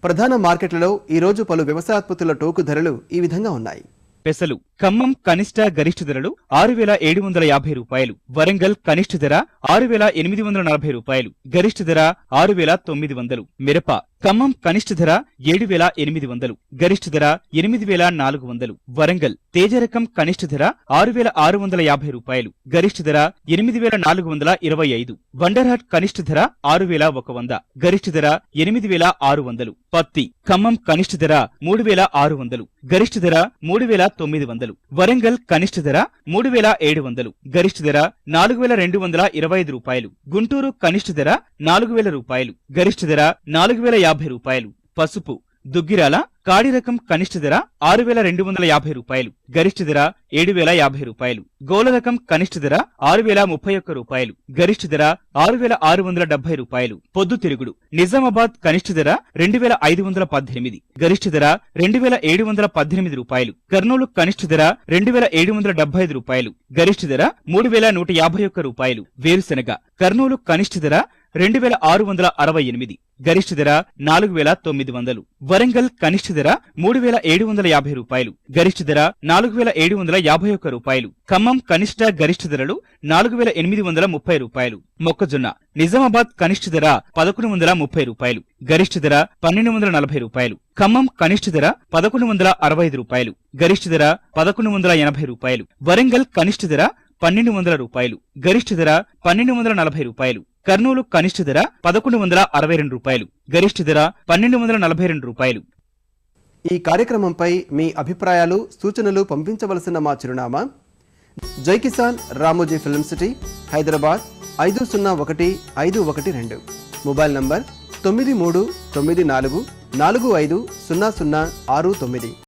ప్రధాన మార్కెట్లలో ఈ రోజు పలు వ్యవసాయోత్పత్తుల టోకు ధరలు ఈ విధంగా ఉన్నాయి. పెసలు ఖమ్మం కనిష్ట గరిష్ట ధరలు 6,750 రూపాయలు. వరంగల్ కనిష్ట ధర 6,840 రూపాయలు. గరిష్ట ధర 6,900. మిరప ఖమ్మం కనిష్ట ధర 7,800. గరిష్ట ధర 8,400. వరంగల్ తేజ రకం కనిష్ట ధర 6,650 రూపాయలు. గరిష్ట ధర 8,425. వండర్హాట్ కనిష్ట ధర 6,100. గరిష్ట ధర 8,600. పత్తి ఖమ్మం కనిష్ట ధర 3,600. గరిష్ట ధర 3,900. వరంగల్ కనిష్ట ధర 3,700. గరిష్ట ధర 4,225 రూపాయలు. గుంటూరు కనిష్ట ధర 4,000 రూపాయలు. గరిష్ట ధర 4,050 రూపాయలు. పసుపు దుగ్గిరాల కాడి రకం కనిష్ట ధర 6,250 రూపాయలు. గరిష్ట ధర 7,050 రూపాయలు. గోల రకం కనిష్ట ధర 6,031 రూపాయలు. గరిష్ట ధర 6,670 రూపాయలు. పొద్దుతిరుగుడు నిజామాబాద్ కనిష్ట ధర 2,518. గరిష్ట ధర 2,718 రూపాయలు. కర్నూలు కనిష్ట ధర 2,775 రూపాయలు. గరిష్ట ధర 3,151 రూపాయలు. వేరుశెనగ కర్నూలు కనిష్ట ధర 2,668. గరిష్ట ధర 4,900. వరంగల్ కనిష్ట ధర 3,750 రూపాయలు. గరిష్ట ధర 4,751 రూపాయలు. ఖమ్మం కనిష్ట గరిష్ట ధరలు 4,830 రూపాయలు. మొక్కజొన్న నిజామాబాద్ కనిష్ట ధర 1,130 రూపాయలు. గరిష్ట ధర 1,240 రూపాయలు. ఖమ్మం కనిష్ట ధర 1,165 రూపాయలు. గరిష్ట ధర 1,180 రూపాయలు. వరంగల్ కనిష్ట ధర 1,200 రూపాయలు. గరిష్ట ధర 1,240 రూపాయలు. కర్నూలు కనిష్ట ధర 1,162 రూపాయలు. గరిష్ట ధర 1,242 రూపాయలు. ఈ కార్యక్రమంపై మీ అభిప్రాయాలు సూచనలు పంపించవలసిన మా చిరునామా జై Kisan Ramoji film city, Hyderabad 501-512. Mobile number 9394450069.